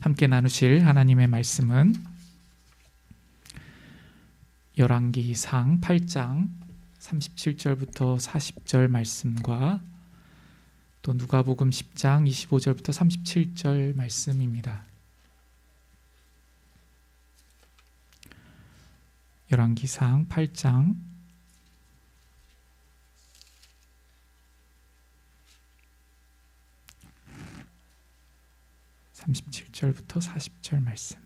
함께 나누실 하나님의 말씀은 열왕기상 8장 37절부터 40절 말씀과 또 누가복음 10장 25절부터 37절 말씀입니다. 열왕기상 8장 37절부터 40절 말씀.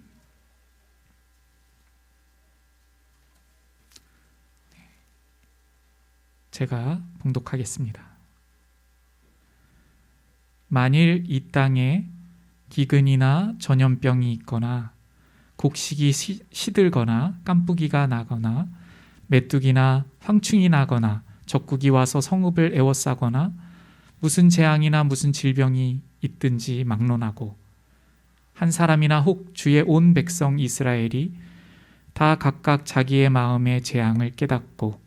제가 봉독하겠습니다. 만일 이 땅에 기근이나 전염병이 있거나 곡식이 시들거나 깐부기가 나거나 메뚜기나 황충이 나거나 적국이 와서 성읍을 에워싸거나 무슨 재앙이나 무슨 질병이 있든지 막론하고 한 사람이나 혹 주의 온 백성 이스라엘이 다 각각 자기의 마음의 재앙을 깨닫고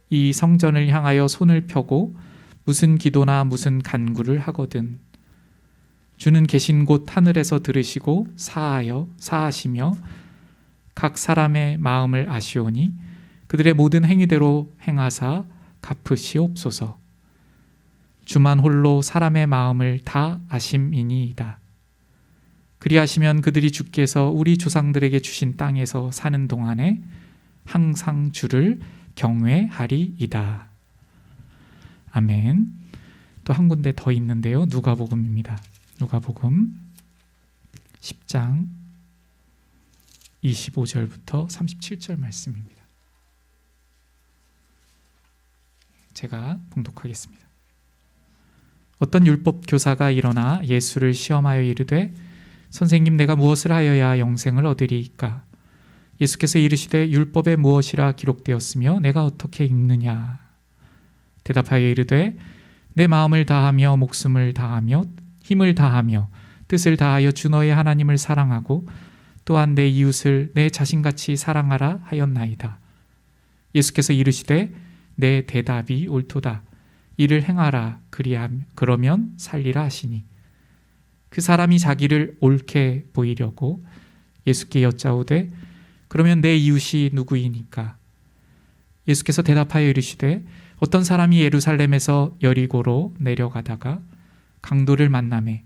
이 성전을 향하여 손을 펴고 무슨 기도나 무슨 간구를 하거든 주는 계신 곳 하늘에서 들으시고 사하시며 각 사람의 마음을 아시오니 그들의 모든 행위대로 행하사 갚으시옵소서. 주만 홀로 사람의 마음을 다 아심이니이다. 그리하시면 그들이 주께서 우리 조상들에게 주신 땅에서 사는 동안에 항상 주를 경외하리이다. 아멘. 또 한 군데 더 있는데요. 누가복음입니다. 누가복음 10장 25절부터 37절 말씀입니다. 제가 봉독하겠습니다. 어떤 율법 교사가 일어나 예수를 시험하여 이르되 선생님, 내가 무엇을 하여야 영생을 얻으리이까? 예수께서 이르시되 율법에 무엇이라 기록되었으며 내가 어떻게 읽느냐? 대답하여 이르되 내 마음을 다하며 목숨을 다하며 힘을 다하며 뜻을 다하여 주 너의 하나님을 사랑하고 또한 내 이웃을 내 자신같이 사랑하라 하였나이다. 예수께서 이르시되 내 대답이 옳도다. 이를 행하라. 그러면 살리라 하시니 그 사람이 자기를 옳게 보이려고 예수께 여짜오되 그러면 내 이웃이 누구이니까? 예수께서 대답하여 이르시되 어떤 사람이 예루살렘에서 여리고로 내려가다가 강도를 만나매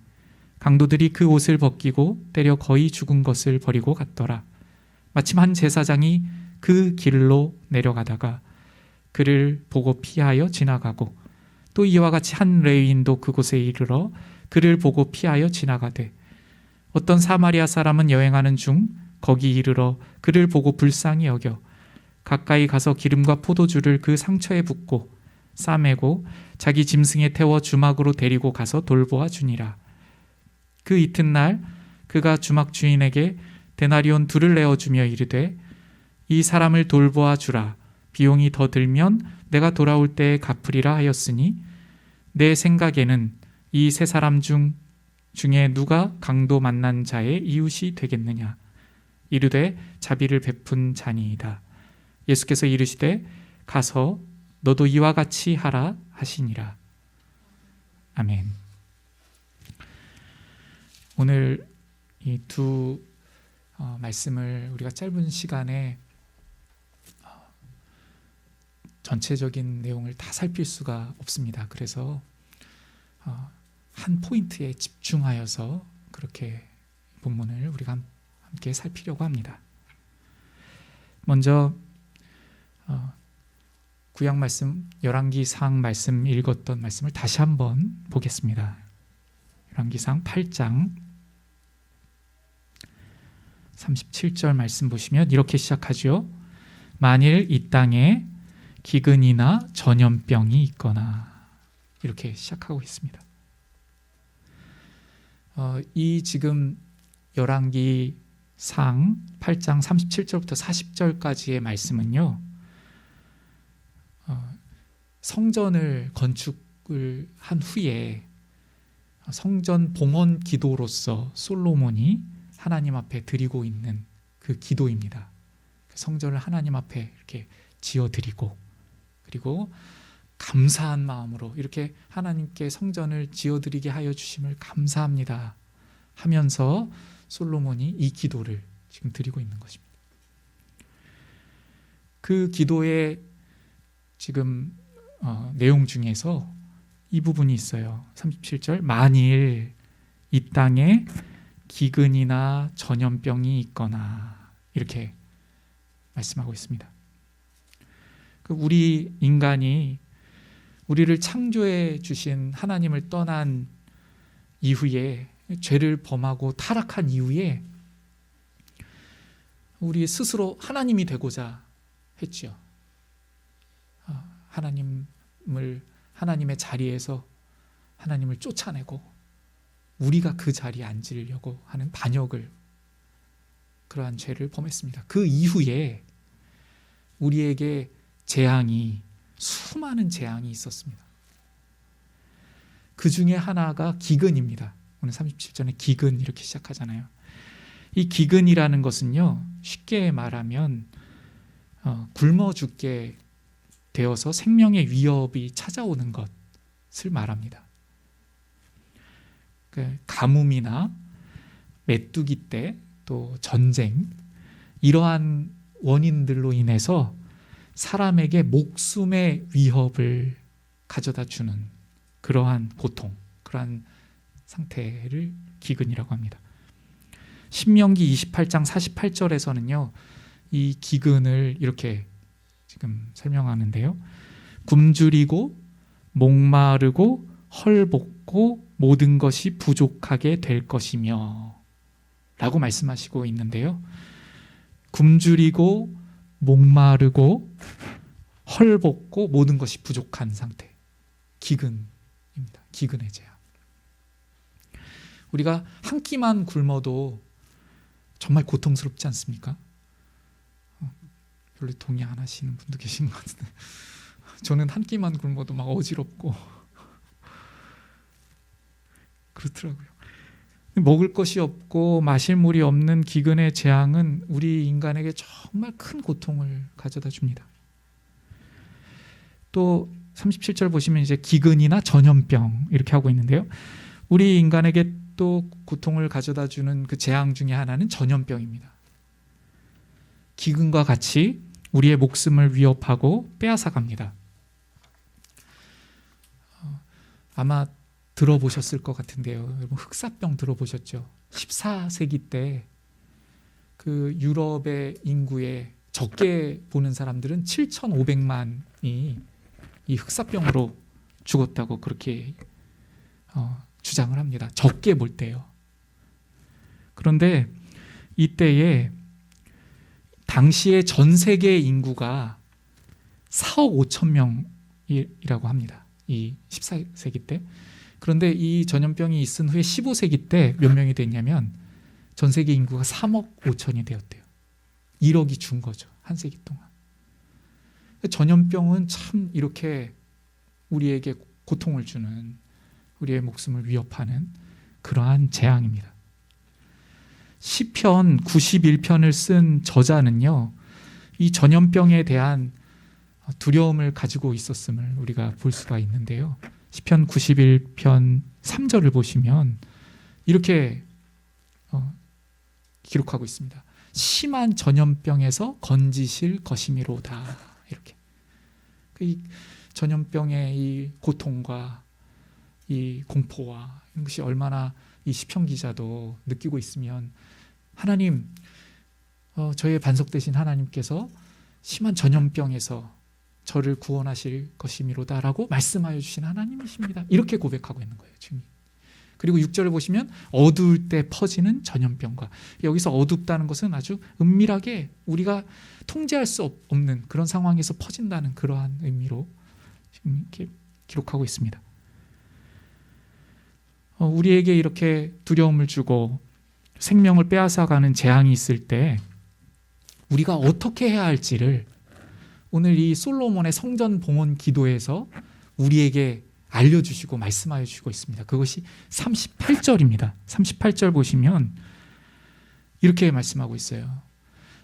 강도들이 그 옷을 벗기고 때려 거의 죽은 것을 버리고 갔더라. 마침 한 제사장이 그 길로 내려가다가 그를 보고 피하여 지나가고 또 이와 같이 한 레위인도 그곳에 이르러 그를 보고 피하여 지나가되 어떤 사마리아 사람은 여행하는 중 거기 이르러 그를 보고 불쌍히 여겨 가까이 가서 기름과 포도주를 그 상처에 붓고 싸매고 자기 짐승에 태워 주막으로 데리고 가서 돌보아 주니라. 그 이튿날 그가 주막 주인에게 데나리온 2를 내어주며 이르되 이 사람을 돌보아 주라. 비용이 더 들면 내가 돌아올 때에 갚으리라 하였으니 내 생각에는 이 세 사람 중에 누가 강도 만난 자의 이웃이 되겠느냐? 이르되 자비를 베푼 자니이다. 예수께서 이르시되 가서 너도 이와 같이 하라 하시니라. 아멘. 오늘 이 두 말씀을 우리가 짧은 시간에 전체적인 내용을 다 살필 수가 없습니다. 그래서 한 포인트에 집중하여서 그렇게 본문을 우리가 함께 살피려고 합니다. 먼저 구약 말씀 열왕기상 말씀 읽었던 말씀을 다시 한번 보겠습니다. 열왕기상 8장 37절 말씀 보시면 이렇게 시작하죠. 만일 이 땅에 기근이나 전염병이 있거나 이렇게 시작하고 있습니다. 이 지금 열왕기상 8장 37절부터 40절까지의 말씀은요, 성전을 건축을 한 후에 성전 봉헌 기도로서 솔로몬이 하나님 앞에 드리고 있는 그 기도입니다. 성전을 하나님 앞에 이렇게 지어드리고 그리고 감사한 마음으로 이렇게 하나님께 성전을 지어드리게 하여 주심을 감사합니다 하면서 솔로몬이 이 기도를 지금 드리고 있는 것입니다. 그 기도의 지금 내용 중에서 이 부분이 있어요. 37절, 만일 이 땅에 기근이나 전염병이 있거나, 이렇게 말씀하고 있습니다. 우리 인간이 우리를 창조해 주신 하나님을 떠난 이후에, 죄를 범하고 타락한 이후에 우리 스스로 하나님이 되고자 했죠. 하나님의 자리에서 하나님을 쫓아내고 우리가 그 자리에 앉으려고 하는 반역을, 그러한 죄를 범했습니다. 그 이후에 우리에게 수많은 재앙이 있었습니다. 그 중에 하나가 기근입니다. 오늘 37절에 기근 이렇게 시작하잖아요. 이 기근이라는 것은요, 쉽게 말하면 굶어 죽게 되어서 생명의 위협이 찾아오는 것을 말합니다. 가뭄이나 메뚜기 때, 또 전쟁, 이러한 원인들로 인해서 사람에게 목숨의 위협을 가져다 주는 그러한 고통, 그러한 상태를 기근이라고 합니다. 신명기 28장 48절에서는요, 이 기근을 이렇게 지금 설명하는데요. 굶주리고 목마르고 헐벗고 모든 것이 부족하게 될 것이며 라고 말씀하시고 있는데요. 굶주리고 목마르고 헐벗고 모든 것이 부족한 상태, 기근입니다. 기근의 재앙. 우리가 한 끼만 굶어도 정말 고통스럽지 않습니까? 별로 동의 안 하시는 분도 계신 것 같은데, 저는 한 끼만 굶어도 막 어지럽고 그렇더라고요. 먹을 것이 없고 마실 물이 없는 기근의 재앙은 우리 인간에게 정말 큰 고통을 가져다 줍니다. 또 37절 보시면 이제 기근이나 전염병 이렇게 하고 있는데요. 우리 인간에게 또 고통을 가져다 주는 그 재앙 중에 하나는 전염병입니다. 기근과 같이 우리의 목숨을 위협하고 빼앗아 갑니다. 아마 들어보셨을 것 같은데요. 여러분, 흑사병 들어보셨죠? 14세기 때 그 유럽의 인구에 적게 보는 사람들은 7,500만이 이 흑사병으로 죽었다고 그렇게 주장을 합니다. 적게 볼 때요. 그런데 이때에 당시의 전 세계 인구가 4억 5천 명이라고 합니다. 이 14세기 때. 그런데 이 전염병이 있은 후에 15세기 때 몇 명이 됐냐면 전 세계 인구가 3억 5천이 되었대요. 1억이 준 거죠. 한 세기 동안. 전염병은 참 이렇게 우리에게 고통을 주는, 우리의 목숨을 위협하는 그러한 재앙입니다. 시편 91편을 쓴 저자는요, 이 전염병에 대한 두려움을 가지고 있었음을 우리가 볼 수가 있는데요. 시편 91편 3절을 보시면 이렇게 기록하고 있습니다. 심한 전염병에서 건지실 것이미로다. 이렇게. 이 전염병의 이 고통과 이 공포와 이런 것이 얼마나 이 시편 기자도 느끼고 있으면, 하나님, 저의 반석 되신 하나님께서 심한 전염병에서 저를 구원하실 것이미로다라고 말씀하여 주신 하나님이십니다. 이렇게 고백하고 있는 거예요, 주님. 그리고 6절을 보시면 어두울 때 퍼지는 전염병과, 여기서 어둡다는 것은 아주 은밀하게 우리가 통제할 수 없는 그런 상황에서 퍼진다는 그러한 의미로 지금 이렇게 기록하고 있습니다. 우리에게 이렇게 두려움을 주고 생명을 빼앗아가는 재앙이 있을 때 우리가 어떻게 해야 할지를 오늘 이 솔로몬의 성전 봉헌 기도에서 우리에게 알려주시고 말씀하여 주시고 있습니다. 그것이 38절입니다. 38절 보시면 이렇게 말씀하고 있어요.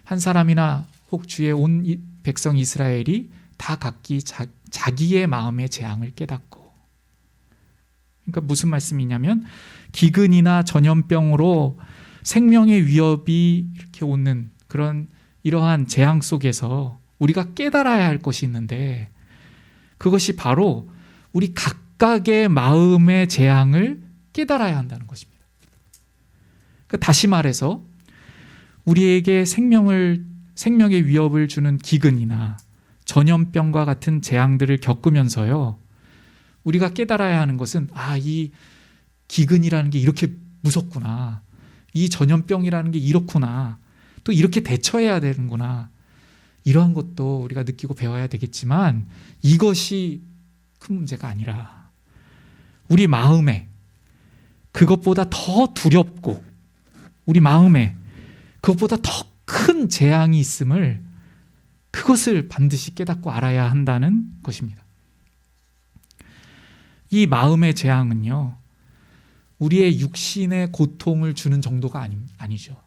한 사람이나 혹 주의 온 백성 이스라엘이 다 각기 자기의 마음의 재앙을 깨닫고, 그러니까 무슨 말씀이냐면 기근이나 전염병으로 생명의 위협이 이렇게 오는 이러한 재앙 속에서 우리가 깨달아야 할 것이 있는데, 그것이 바로 우리 각각의 마음의 재앙을 깨달아야 한다는 것입니다. 다시 말해서 우리에게 생명의 위협을 주는 기근이나 전염병과 같은 재앙들을 겪으면서요, 우리가 깨달아야 하는 것은 이 기근이라는 게 이렇게 무섭구나, 이 전염병이라는 게 이렇구나, 또 이렇게 대처해야 되는구나, 이러한 것도 우리가 느끼고 배워야 되겠지만, 이것이 큰 문제가 아니라 우리 마음에 그것보다 더 두렵고, 우리 마음에 그것보다 더 큰 재앙이 있음을, 그것을 반드시 깨닫고 알아야 한다는 것입니다. 이 마음의 재앙은요, 우리의 육신의 고통을 주는 정도가 아니죠.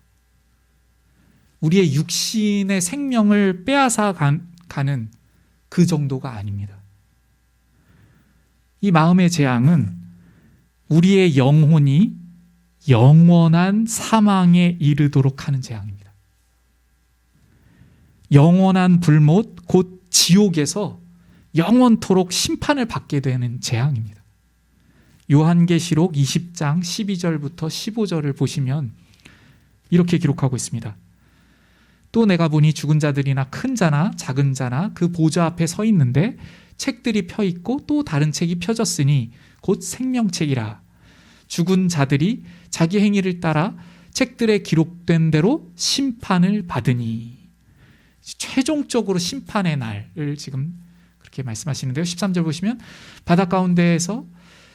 우리의 육신의 생명을 빼앗아 가는 그 정도가 아닙니다. 이 마음의 재앙은 우리의 영혼이 영원한 사망에 이르도록 하는 재앙입니다. 영원한 불못, 곧 지옥에서 영원토록 심판을 받게 되는 재앙입니다. 요한계시록 20장 12절부터 15절을 보시면 이렇게 기록하고 있습니다. 또 내가 보니 죽은 자들이나 큰 자나 작은 자나 그 보좌 앞에 서 있는데 책들이 펴 있고 또 다른 책이 펴졌으니 곧 생명책이라. 죽은 자들이 자기 행위를 따라 책들에 기록된 대로 심판을 받으니. 최종적으로 심판의 날을 지금 그렇게 말씀하시는데요. 13절 보시면 바다 가운데에서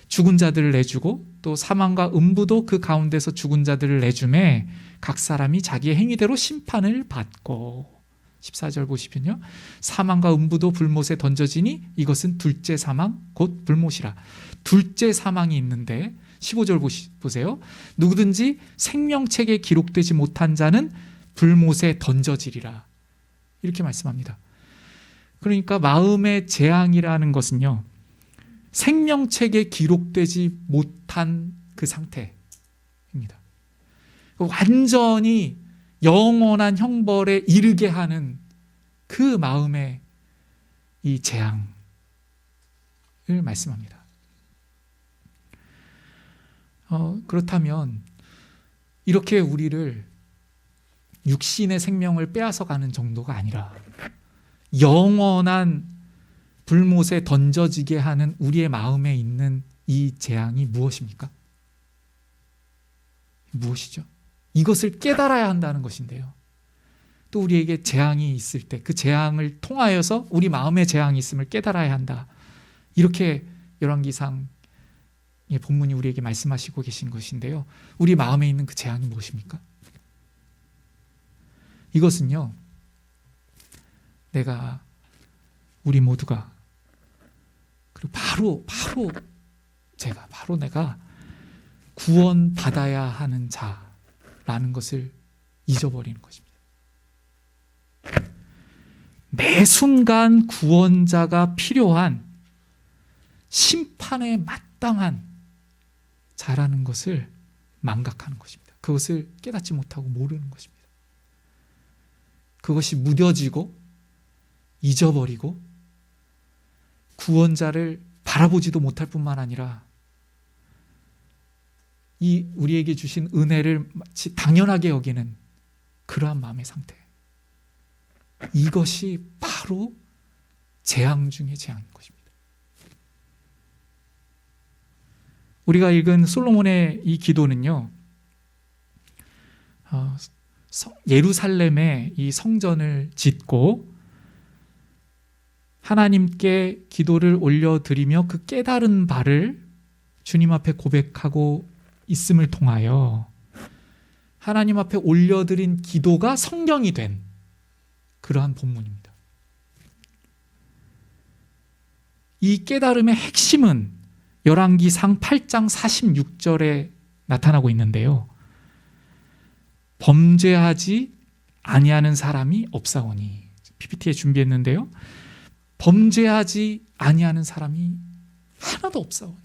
죽은 자들을 내주고 또 사망과 음부도 그 가운데서 죽은 자들을 내주매 각 사람이 자기의 행위대로 심판을 받고. 14절 보시면요, 사망과 음부도 불못에 던져지니 이것은 둘째 사망 곧 불못이라. 둘째 사망이 있는데 15절 보세요. 누구든지 생명책에 기록되지 못한 자는 불못에 던져지리라. 이렇게 말씀합니다. 그러니까 마음의 재앙이라는 것은요, 생명책에 기록되지 못한 그 상태입니다. 완전히 영원한 형벌에 이르게 하는 그 마음의 이 재앙을 말씀합니다. 그렇다면 이렇게 우리를 육신의 생명을 빼앗아가는 정도가 아니라 영원한 불못에 던져지게 하는 우리의 마음에 있는 이 재앙이 무엇입니까? 무엇이죠? 이것을 깨달아야 한다는 것인데요. 또 우리에게 재앙이 있을 때 그 재앙을 통하여서 우리 마음에 재앙이 있음을 깨달아야 한다. 이렇게 열왕기상의 본문이 우리에게 말씀하시고 계신 것인데요. 우리 마음에 있는 그 재앙이 무엇입니까? 이것은요, 우리 모두가, 그리고 바로 내가 구원받아야 하는 자라는 것을 잊어버리는 것입니다. 매 순간 구원자가 필요한 심판에 마땅한 자라는 것을 망각하는 것입니다. 그것을 깨닫지 못하고 모르는 것입니다. 그것이 무뎌지고 잊어버리고 구원자를 바라보지도 못할 뿐만 아니라 이 우리에게 주신 은혜를 마치 당연하게 여기는 그러한 마음의 상태. 이것이 바로 재앙 중의 재앙인 것입니다. 우리가 읽은 솔로몬의 이 기도는요, 예루살렘에 이 성전을 짓고 하나님께 기도를 올려드리며 그 깨달은 바를 주님 앞에 고백하고 있음을 통하여 하나님 앞에 올려드린 기도가 성경이 된 그러한 본문입니다. 이 깨달음의 핵심은 열왕기상 8장 46절에 나타나고 있는데요. 범죄하지 아니하는 사람이 없사오니. PPT에 준비했는데요. 범죄하지 아니하는 사람이 하나도 없사오니.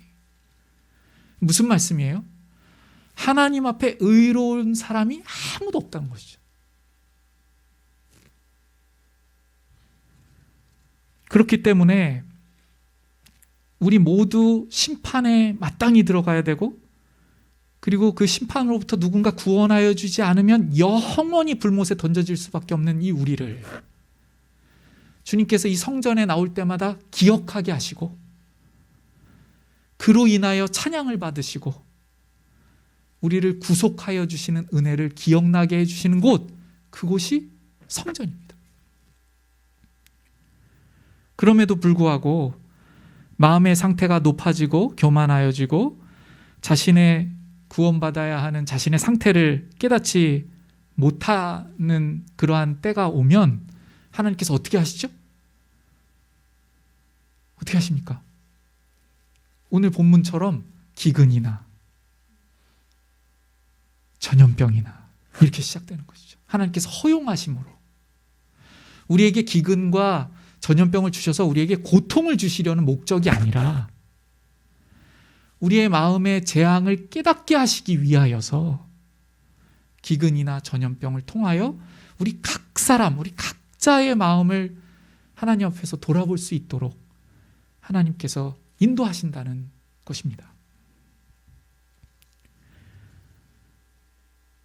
무슨 말씀이에요? 하나님 앞에 의로운 사람이 아무도 없다는 것이죠. 그렇기 때문에 우리 모두 심판에 마땅히 들어가야 되고, 그리고 그 심판으로부터 누군가 구원하여 주지 않으면 영원히 불못에 던져질 수밖에 없는 이 우리를 주님께서 이 성전에 나올 때마다 기억하게 하시고, 그로 인하여 찬양을 받으시고 우리를 구속하여 주시는 은혜를 기억나게 해주시는 곳, 그곳이 성전입니다. 그럼에도 불구하고 마음의 상태가 높아지고 교만하여지고 자신의 구원받아야 하는 자신의 상태를 깨닫지 못하는 그러한 때가 오면 하나님께서 어떻게 하시죠? 어떻게 하십니까? 오늘 본문처럼 기근이나 전염병이나 이렇게 시작되는 것이죠. 하나님께서 허용하심으로 우리에게 기근과 전염병을 주셔서 우리에게 고통을 주시려는 목적이 아니라 우리의 마음의 재앙을 깨닫게 하시기 위하여서 기근이나 전염병을 통하여 우리 각 사람, 우리 각자의 마음을 하나님 앞에서 돌아볼 수 있도록 하나님께서 인도하신다는 것입니다.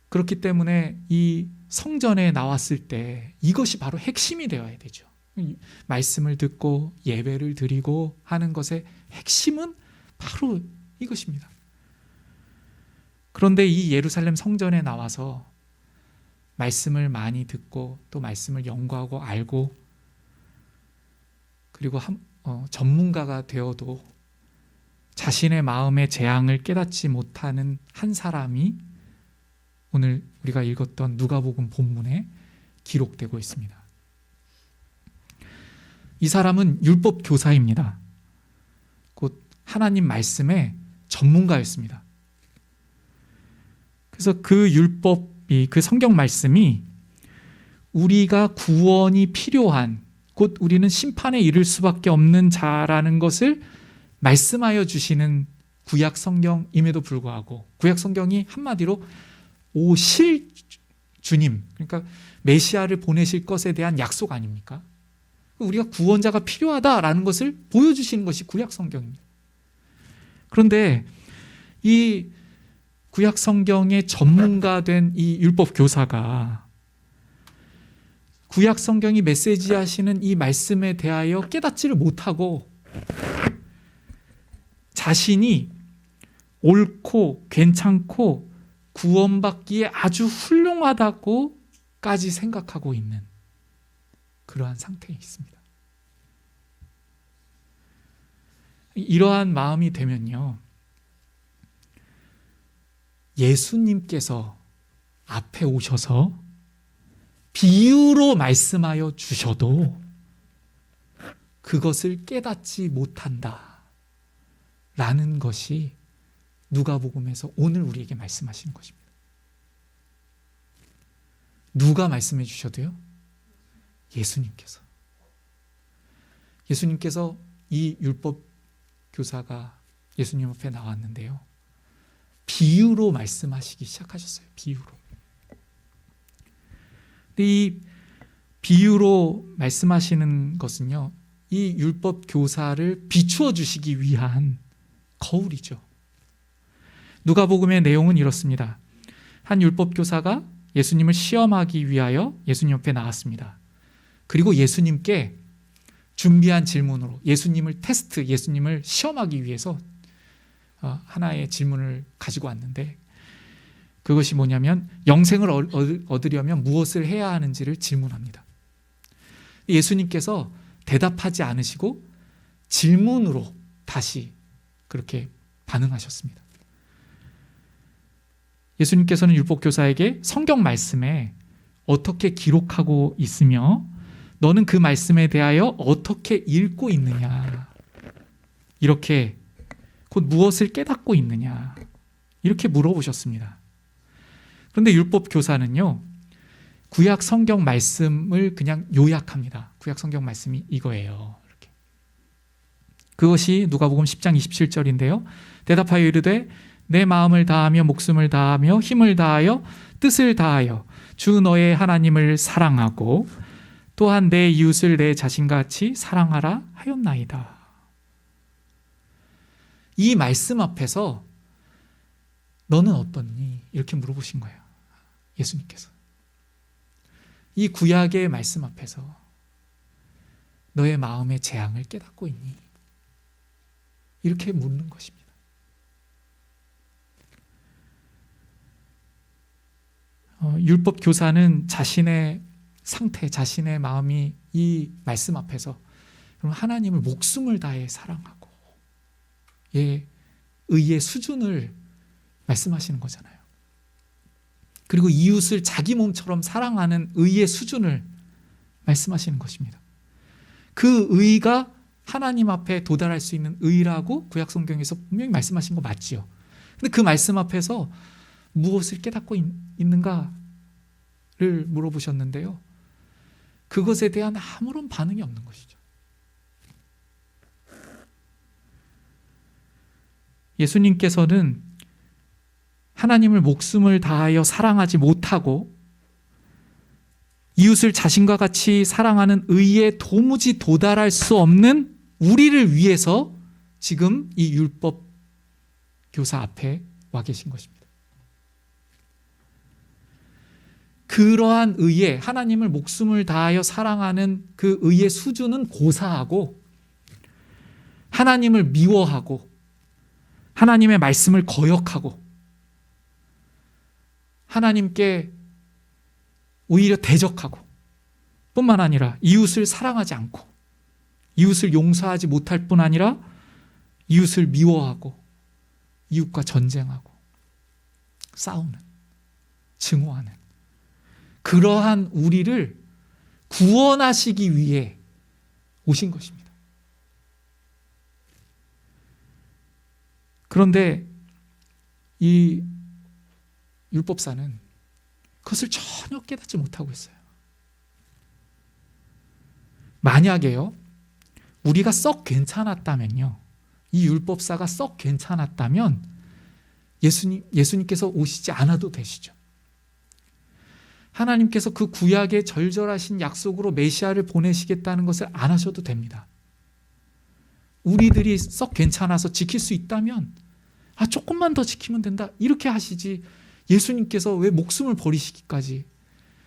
그렇기 때문에 이 성전에 나왔을 때 이것이 바로 핵심이 되어야 되죠. 말씀을 듣고 예배를 드리고 하는 것의 핵심은 바로 이것입니다. 그런데 이 예루살렘 성전에 나와서 말씀을 많이 듣고 또 말씀을 연구하고 알고 그리고 전문가가 되어도 자신의 마음의 재앙을 깨닫지 못하는 한 사람이 오늘 우리가 읽었던 누가복음 본문에 기록되고 있습니다. 이 사람은 율법 교사입니다. 곧 하나님 말씀의 전문가였습니다. 그래서 그 율법이, 그 성경 말씀이 우리가 구원이 필요한, 곧 우리는 심판에 이를 수밖에 없는 자라는 것을 말씀하여 주시는 구약 성경임에도 불구하고, 구약 성경이 한마디로 오실 주님, 그러니까 메시아를 보내실 것에 대한 약속 아닙니까? 우리가 구원자가 필요하다라는 것을 보여주시는 것이 구약 성경입니다. 그런데 이 구약 성경의 전문가 된 이 율법 교사가 구약 성경이 메시지하시는 이 말씀에 대하여 깨닫지를 못하고 자신이 옳고 괜찮고 구원받기에 아주 훌륭하다고까지 생각하고 있는 그러한 상태에 있습니다. 이러한 마음이 되면요, 예수님께서 앞에 오셔서 비유로 말씀하여 주셔도 그것을 깨닫지 못한다 라는 것이 누가복음에서 오늘 우리에게 말씀하시는 것입니다. 누가 말씀해 주셔도요? 예수님께서 이 율법 교사가 예수님 앞에 나왔는데요, 비유로 말씀하시기 시작하셨어요. 비유로. 근데 이 비유로 말씀하시는 것은요, 이 율법 교사를 비추어 주시기 위한 거울이죠. 누가복음의 내용은 이렇습니다. 한 율법 교사가 예수님을 시험하기 위하여 예수님 옆에 나왔습니다. 그리고 예수님께 준비한 질문으로 예수님을 시험하기 위해서 하나의 질문을 가지고 왔는데, 그것이 뭐냐면 영생을 얻으려면 무엇을 해야 하는지를 질문합니다. 예수님께서 대답하지 않으시고 질문으로 다시 그렇게 반응하셨습니다. 예수님께서는 율법교사에게 성경 말씀에 어떻게 기록하고 있으며 너는 그 말씀에 대하여 어떻게 읽고 있느냐, 이렇게 곧 무엇을 깨닫고 있느냐, 이렇게 물어보셨습니다. 그런데 율법교사는요, 구약 성경 말씀을 그냥 요약합니다. 구약 성경 말씀이 이거예요. 이렇게. 그것이 누가복음 10장 27절인데요. 대답하여 이르되 내 마음을 다하며 목숨을 다하며 힘을 다하여 뜻을 다하여 주 너의 하나님을 사랑하고 또한 내 이웃을 내 자신같이 사랑하라 하였나이다. 이 말씀 앞에서 너는 어떻니? 이렇게 물어보신 거예요. 예수님께서. 이 구약의 말씀 앞에서 너의 마음의 재앙을 깨닫고 있니? 이렇게 묻는 것입니다. 율법 교사는 자신의 상태, 자신의 마음이 이 말씀 앞에서 하나님을 목숨을 다해 사랑하고 의의 수준을 말씀하시는 거잖아요. 그리고 이웃을 자기 몸처럼 사랑하는 의의 수준을 말씀하시는 것입니다. 그 의가 하나님 앞에 도달할 수 있는 의라고 구약 성경에서 분명히 말씀하신 거 맞지요. 근데 그 말씀 앞에서 무엇을 깨닫고 있는가를 물어보셨는데요. 그것에 대한 아무런 반응이 없는 것이죠. 예수님께서는 하나님을 목숨을 다하여 사랑하지 못하고 이웃을 자신과 같이 사랑하는 의에 도무지 도달할 수 없는 우리를 위해서 지금 이 율법 교사 앞에 와 계신 것입니다. 그러한 의에, 하나님을 목숨을 다하여 사랑하는 그 의의 수준은 고사하고 하나님을 미워하고 하나님의 말씀을 거역하고 하나님께 오히려 대적하고 뿐만 아니라 이웃을 사랑하지 않고 이웃을 용서하지 못할 뿐 아니라 이웃을 미워하고 이웃과 전쟁하고 싸우는, 증오하는 그러한 우리를 구원하시기 위해 오신 것입니다. 그런데 이 율법사는 그것을 전혀 깨닫지 못하고 있어요. 만약에요, 우리가 썩 괜찮았다면요, 이 율법사가 썩 괜찮았다면 예수님께서 오시지 않아도 되시죠. 하나님께서 그 구약의 절절하신 약속으로 메시아를 보내시겠다는 것을 안 하셔도 됩니다. 우리들이 썩 괜찮아서 지킬 수 있다면 조금만 더 지키면 된다 이렇게 하시지, 예수님께서 왜 목숨을 버리시기까지,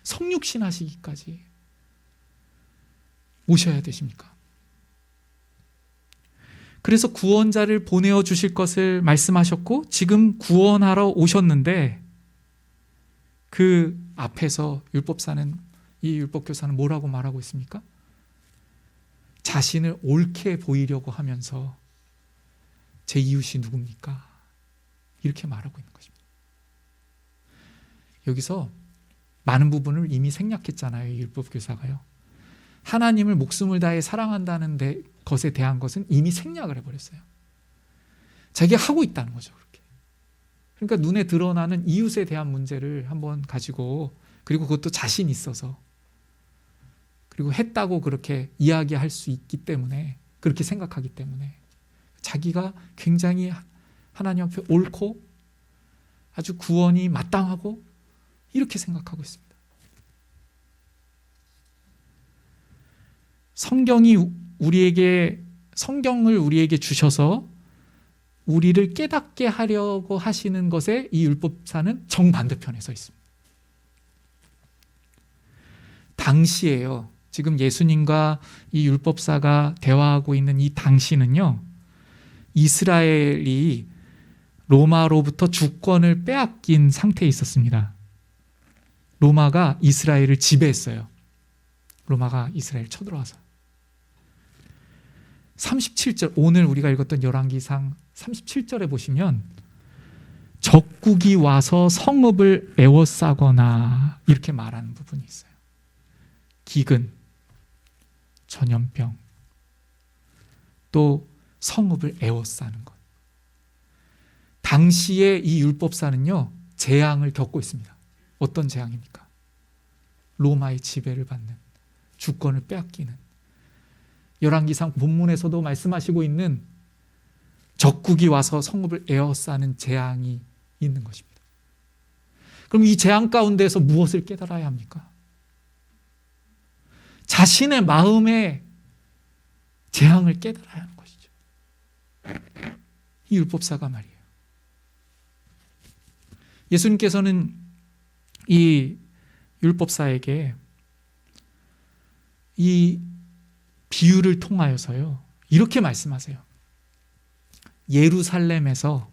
성육신 하시기까지 오셔야 되십니까? 그래서 구원자를 보내어 주실 것을 말씀하셨고 지금 구원하러 오셨는데 그 앞에서 이 율법교사는 뭐라고 말하고 있습니까? 자신을 옳게 보이려고 하면서 제 이웃이 누굽니까? 이렇게 말하고 있는 것입니다. 여기서 많은 부분을 이미 생략했잖아요. 이 율법교사가요. 하나님을 목숨을 다해 사랑한다는 것에 대한 것은 이미 생략을 해버렸어요. 자기가 하고 있다는 거죠. 그렇게. 그러니까 눈에 드러나는 이웃에 대한 문제를 한번 가지고, 그리고 그것도 자신 있어서, 그리고 했다고 그렇게 이야기할 수 있기 때문에, 그렇게 생각하기 때문에 자기가 굉장히 하나님 앞에 옳고 아주 구원이 마땅하고 이렇게 생각하고 있습니다. 성경을 우리에게 주셔서 우리를 깨닫게 하려고 하시는 것에 이 율법사는 정반대편에 서 있습니다. 당시에요, 지금 예수님과 이 율법사가 대화하고 있는 이 당시는요, 이스라엘이 로마로부터 주권을 빼앗긴 상태에 있었습니다. 로마가 이스라엘을 지배했어요. 로마가 이스라엘 쳐들어와서 37절, 오늘 우리가 읽었던 열왕기상 37절에 보시면 적국이 와서 성읍을 에워싸거나 이렇게 말하는 부분이 있어요. 기근, 전염병, 또 성읍을 에워싸는 것. 당시에 이 율법사는요, 재앙을 겪고 있습니다. 어떤 재앙입니까? 로마의 지배를 받는, 주권을 빼앗기는, 열왕기상 본문에서도 말씀하시고 있는 적국이 와서 성읍을 에워싸는 재앙이 있는 것입니다. 그럼 이 재앙 가운데서 무엇을 깨달아야 합니까? 자신의 마음의 재앙을 깨달아야 하는 것이죠. 이 율법사가 말이에요. 예수님께서는 이 율법사에게 이 비유를 통하여서요, 이렇게 말씀하세요. 예루살렘에서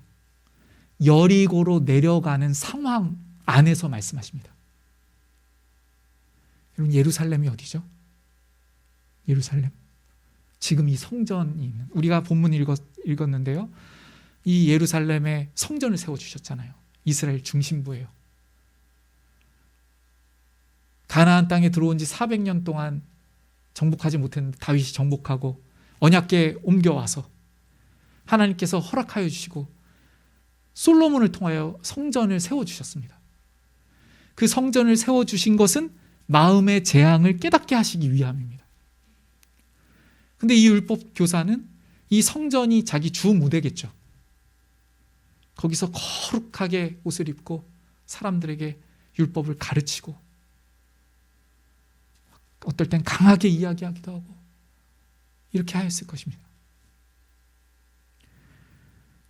여리고로 내려가는 상황 안에서 말씀하십니다. 여러분, 예루살렘이 어디죠? 예루살렘. 지금 이 성전이 있는, 우리가 본문 읽었는데요. 이 예루살렘에 성전을 세워주셨잖아요. 이스라엘 중심부예요. 가나안 땅에 들어온 지 400년 동안 정복하지 못했는데 다윗이 정복하고 언약궤에 옮겨와서 하나님께서 허락하여 주시고 솔로몬을 통하여 성전을 세워주셨습니다. 그 성전을 세워주신 것은 마음의 재앙을 깨닫게 하시기 위함입니다. 근데 이 율법 교사는 이 성전이 자기 주 무대겠죠. 거기서 거룩하게 옷을 입고 사람들에게 율법을 가르치고 어떨 땐 강하게 이야기하기도 하고 이렇게 하였을 것입니다.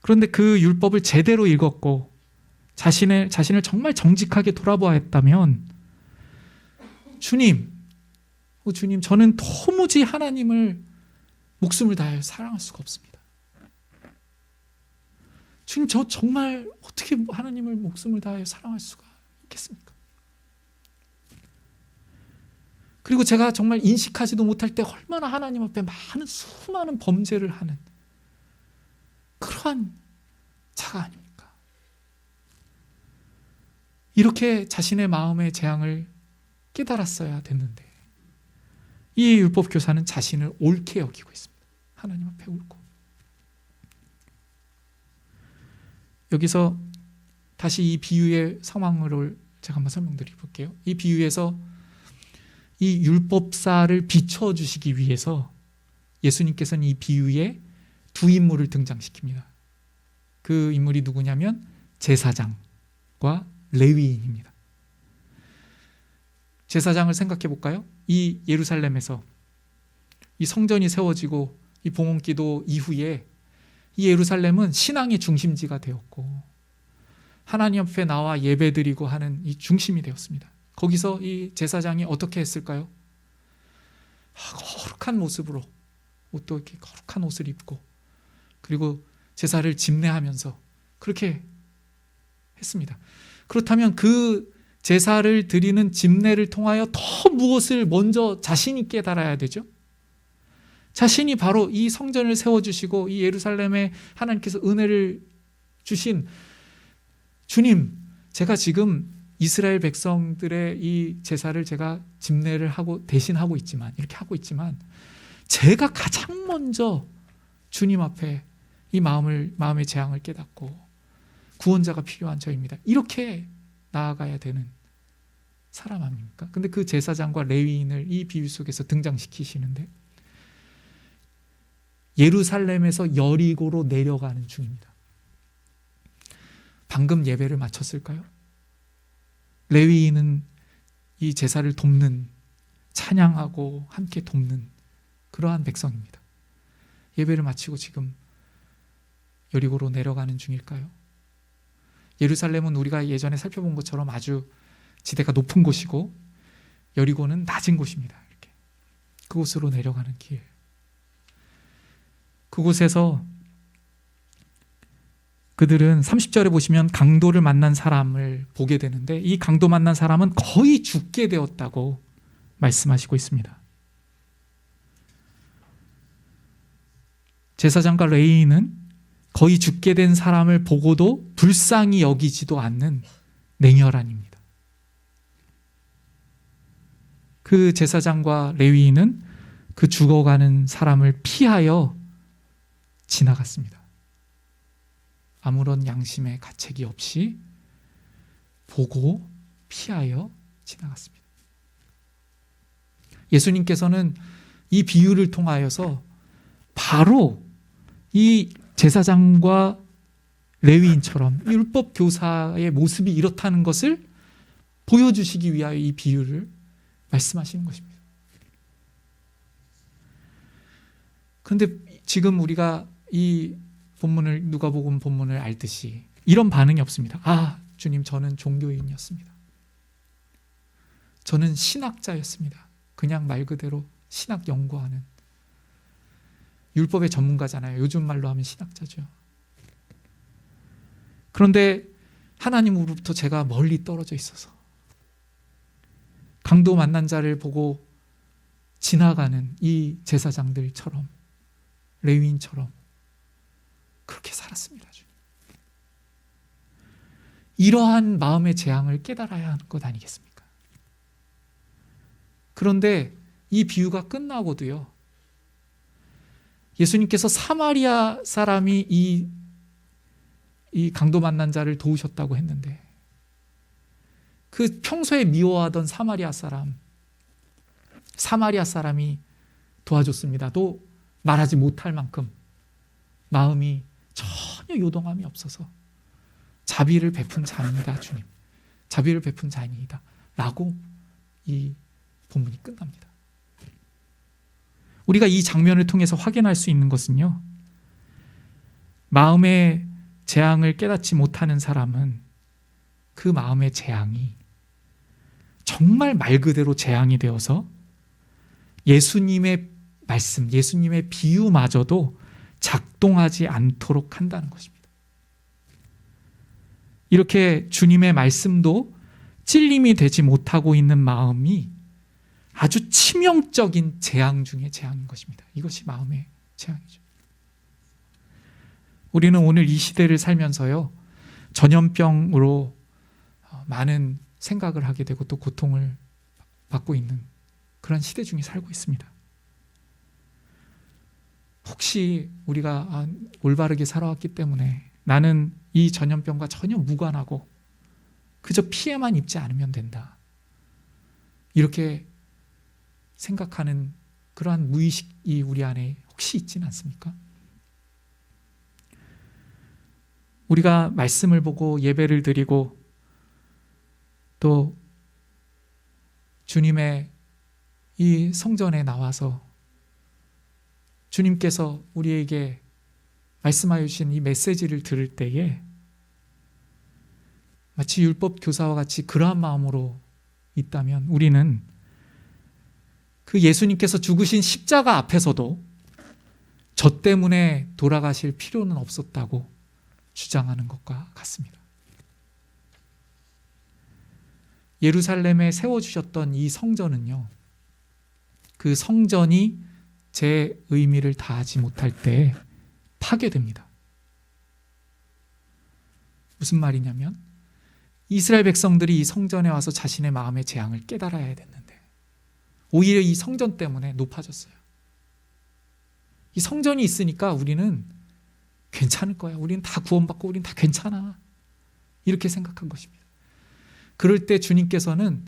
그런데 그 율법을 제대로 읽었고 자신을 정말 정직하게 돌아보았다면 주님, 저는 도무지 하나님을 목숨을 다하여 사랑할 수가 없습니다. 주님, 저 정말 어떻게 하나님을 목숨을 다하여 사랑할 수가 있겠습니까? 그리고 제가 정말 인식하지도 못할 때 얼마나 하나님 앞에 수많은 범죄를 하는 그러한 자가 아닙니까? 이렇게 자신의 마음의 재앙을 깨달았어야 됐는데 이 율법 교사는 자신을 옳게 여기고 있습니다. 하나님 앞에 옳고. 여기서 다시 이 비유의 상황을 제가 한번 설명드려 볼게요. 이 비유에서 이 율법사를 비춰주시기 위해서 예수님께서는 이 비유에 두 인물을 등장시킵니다. 그 인물이 누구냐면 제사장과 레위인입니다. 제사장을 생각해 볼까요? 이 예루살렘에서 이 성전이 세워지고 이 봉헌기도 이후에 이 예루살렘은 신앙의 중심지가 되었고 하나님 앞에 나와 예배드리고 하는 이 중심이 되었습니다. 거기서 이 제사장이 어떻게 했을까요? 거룩한 모습으로 옷도 이렇게 거룩한 옷을 입고 그리고 제사를 집례하면서 그렇게 했습니다. 그렇다면 그 제사를 드리는 집례를 통하여 더 무엇을 먼저 자신이 깨달아야 되죠? 자신이 바로 이 성전을 세워주시고 이 예루살렘에 하나님께서 은혜를 주신 주님, 제가 지금 이스라엘 백성들의 이 제사를 제가 집례를 하고 대신하고 있지만 이렇게 하고 있지만 제가 가장 먼저 주님 앞에 이 마음의 재앙을 깨닫고 구원자가 필요한 저입니다. 이렇게 나아가야 되는 사람 아닙니까? 근데 그 제사장과 레위인을 이 비유 속에서 등장시키시는데 예루살렘에서 여리고로 내려가는 중입니다. 방금 예배를 마쳤을까요? 레위인은 이 제사를 돕는, 찬양하고 함께 돕는 그러한 백성입니다. 예배를 마치고 지금 여리고로 내려가는 중일까요? 예루살렘은 우리가 예전에 살펴본 것처럼 아주 지대가 높은 곳이고 여리고는 낮은 곳입니다. 이렇게 그곳으로 내려가는 길. 그곳에서 그들은 30절에 보시면 강도를 만난 사람을 보게 되는데 이 강도 만난 사람은 거의 죽게 되었다고 말씀하시고 있습니다. 제사장과 레위인은 거의 죽게 된 사람을 보고도 불쌍히 여기지도 않는 냉혈한입니다. 그 제사장과 레위인은 그 죽어가는 사람을 피하여 지나갔습니다. 아무런 양심의 가책이 없이 보고 피하여 지나갔습니다. 예수님께서는 이 비유를 통하여서 바로 이 제사장과 레위인처럼 율법 교사의 모습이 이렇다는 것을 보여주시기 위하여 이 비유를 말씀하시는 것입니다. 그런데 지금 우리가 이 본문을, 누가복음 본문을 알듯이 이런 반응이 없습니다. 아, 주님, 저는 종교인이었습니다. 저는 신학자였습니다. 그냥 말 그대로 신학 연구하는, 율법의 전문가잖아요. 요즘 말로 하면 신학자죠. 그런데 하나님으로부터 제가 멀리 떨어져 있어서 강도 만난 자를 보고 지나가는 이 제사장들처럼, 레위인처럼 그렇게 살았습니다. 이러한 마음의 재앙을 깨달아야 하는 것 아니겠습니까? 그런데 이 비유가 끝나고도요, 예수님께서 사마리아 사람이 이 강도 만난 자를 도우셨다고 했는데, 그 평소에 미워하던 사마리아 사람이 도와줬습니다. 또 말하지 못할 만큼 마음이 전혀 요동함이 없어서 자비를 베푼 자입니다. 주님, 자비를 베푼 자입니다 라고 이 본문이 끝납니다. 우리가 이 장면을 통해서 확인할 수 있는 것은요, 마음의 재앙을 깨닫지 못하는 사람은 그 마음의 재앙이 정말 말 그대로 재앙이 되어서 예수님의 말씀, 예수님의 비유마저도 작동하지 않도록 한다는 것입니다. 이렇게 주님의 말씀도 찔림이 되지 못하고 있는 마음이 아주 치명적인 재앙 중의 재앙인 것입니다. 이것이 마음의 재앙이죠. 우리는 오늘 이 시대를 살면서요, 전염병으로 많은 생각을 하게 되고 또 고통을 받고 있는 그런 시대 중에 살고 있습니다. 혹시 우리가 올바르게 살아왔기 때문에 나는 이 전염병과 전혀 무관하고 그저 피해만 입지 않으면 된다, 이렇게 생각하는 그러한 무의식이 우리 안에 혹시 있지는 않습니까? 우리가 말씀을 보고 예배를 드리고 또 주님의 이 성전에 나와서 주님께서 우리에게 말씀하여 주신 이 메시지를 들을 때에 마치 율법 교사와 같이 그러한 마음으로 있다면 우리는 그 예수님께서 죽으신 십자가 앞에서도 저 때문에 돌아가실 필요는 없었다고 주장하는 것과 같습니다. 예루살렘에 세워주셨던 이 성전은요, 그 성전이 제 의미를 다하지 못할 때 파괴됩니다. 무슨 말이냐면, 이스라엘 백성들이 이 성전에 와서 자신의 마음의 재앙을 깨달아야 됐는데 오히려 이 성전 때문에 높아졌어요. 이 성전이 있으니까 우리는 괜찮을 거야, 우리는 다 구원받고 우리는 다 괜찮아, 이렇게 생각한 것입니다. 그럴 때 주님께서는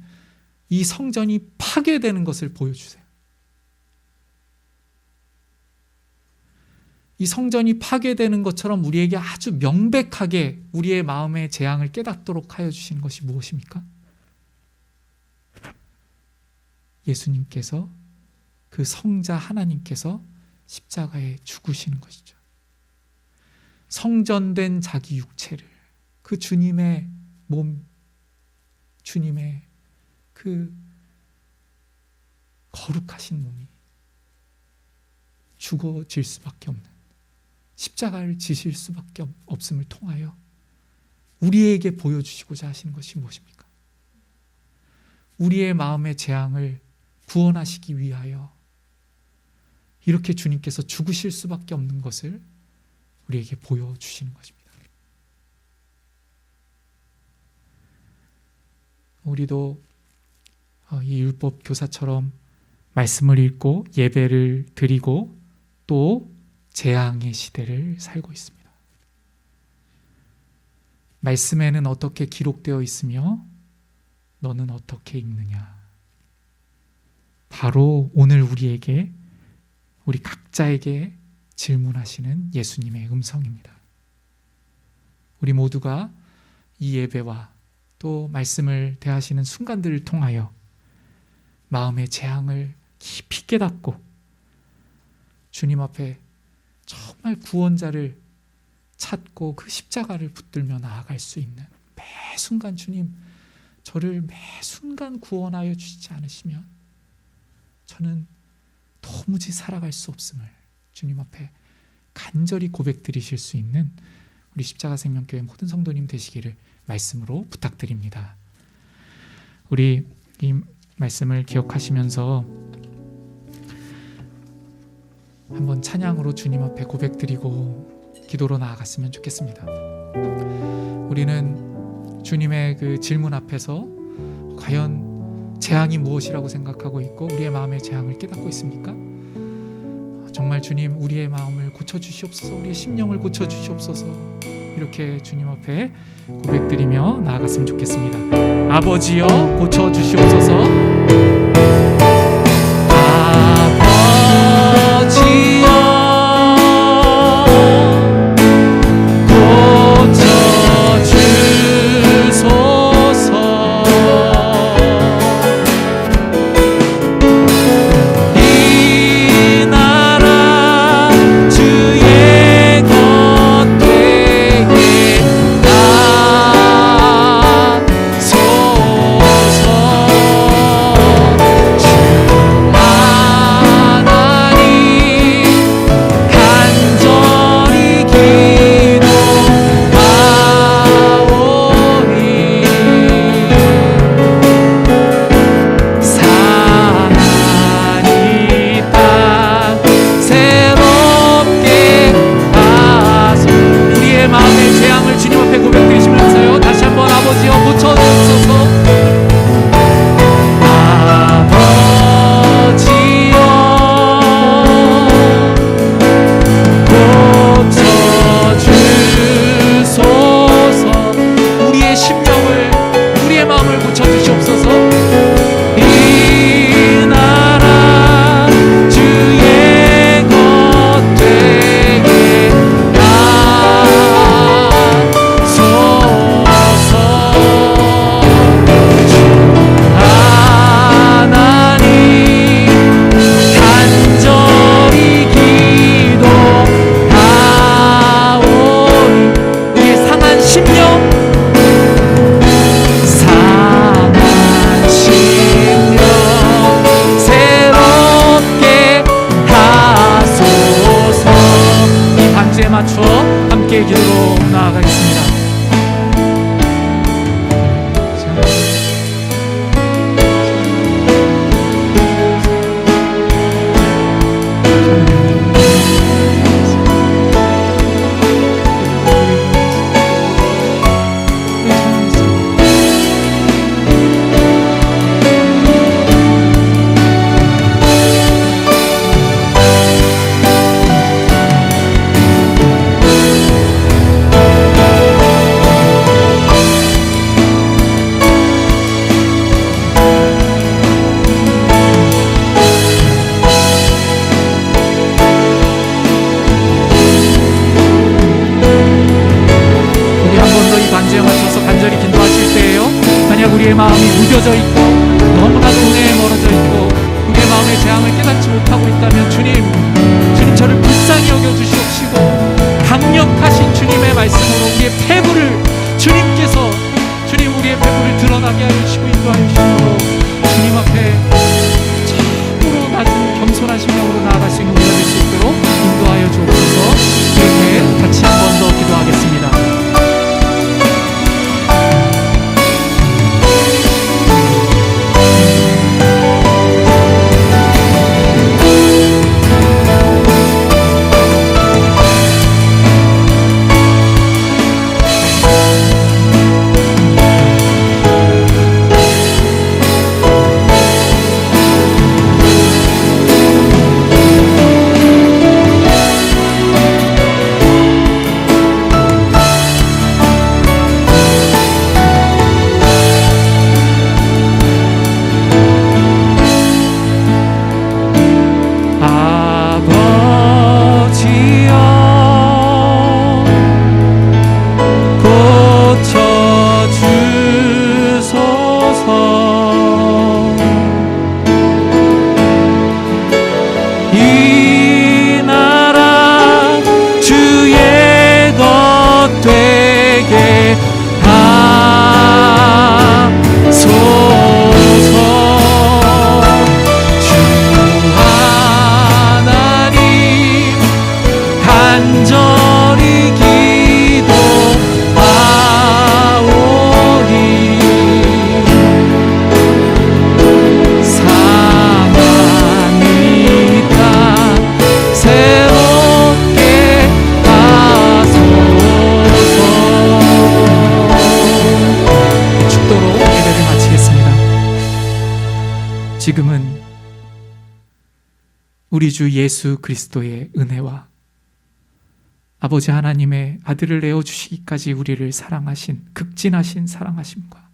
이 성전이 파괴되는 것을 보여주세요. 이 성전이 파괴되는 것처럼 우리에게 아주 명백하게 우리의 마음의 재앙을 깨닫도록 하여 주신 것이 무엇입니까? 예수님께서, 그 성자 하나님께서 십자가에 죽으시는 것이죠. 성전된 자기 육체를, 그 주님의 몸, 주님의 그 거룩하신 몸이 죽어질 수밖에 없는, 십자가를 지실 수밖에 없음을 통하여 우리에게 보여주시고자 하시는 것이 무엇입니까? 우리의 마음의 재앙을 구원하시기 위하여 이렇게 주님께서 죽으실 수밖에 없는 것을 우리에게 보여주시는 것입니다. 우리도 이 율법 교사처럼 말씀을 읽고 예배를 드리고 또 재앙의 시대를 살고 있습니다. 말씀에는 어떻게 기록되어 있으며 너는 어떻게 읽느냐? 바로 오늘 우리 각자에게 질문하시는 예수님의 음성입니다. 우리 모두가 이 예배와 또 말씀을 대하시는 순간들을 통하여 마음의 재앙을 깊이 깨닫고 주님 앞에 정말 구원자를 찾고 그 십자가를 붙들며 나아갈 수 있는, 매 순간 주님 저를 매 순간 구원하여 주시지 않으시면 저는 도무지 살아갈 수 없음을 주님 앞에 간절히 고백드리실 수 있는 우리 십자가 생명교회 모든 성도님 되시기를 말씀으로 부탁드립니다. 우리 이 말씀을 기억하시면서 한번 찬양으로 주님 앞에 고백드리고 기도로 나아갔으면 좋겠습니다. 우리는 주님의 그 질문 앞에서 과연 재앙이 무엇이라고 생각하고 있고 우리의 마음의 재앙을 깨닫고 있습니까? 정말 주님, 우리의 마음을 고쳐주시옵소서, 우리의 심령을 고쳐주시옵소서, 이렇게 주님 앞에 고백드리며 나아갔으면 좋겠습니다. 아버지여 고쳐주시옵소서. 맞춰 함께 기도로 나아가겠습니다. 우리의 마음이 무뎌져 있고 너무나 돈에 멀어져 있고 우리의 마음의 재앙을 깨닫지 못하고 있다면 주님 저를 불쌍히 여겨주시옵시고 강력하신 주님의 말씀으로 우리의 패부를 주님께서 우리의 패부를 드러나게 하여 주시고 인도하여 주시고 주님 앞에 참으로 낮은 겸손한 심령으로 나아갈 수 있는 우리가 될 수 있도록 인도하여 주옵소서. 이렇게 같이 한 번 더 기도하겠습니다. 지금은 우리 주 예수 그리스도의 은혜와 아버지 하나님의 아들을 내어주시기까지 우리를 사랑하신 극진하신 사랑하심과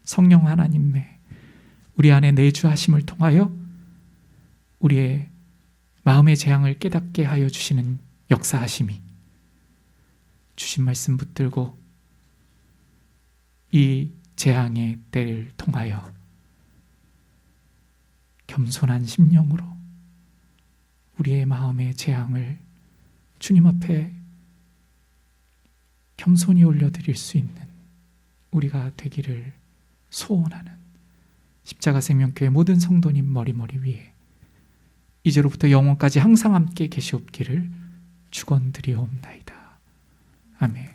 성령 하나님의 우리 안에 내주하심을 통하여 우리의 마음의 재앙을 깨닫게 하여 주시는 역사하심이 주신 말씀 붙들고 이 재앙의 때를 통하여 겸손한 심령으로 우리의 마음의 재앙을 주님 앞에 겸손히 올려드릴 수 있는 우리가 되기를 소원하는 십자가 생명교회 모든 성도님 머리머리 위에 이제로부터 영원까지 항상 함께 계시옵기를 축원드리옵나이다. 아멘.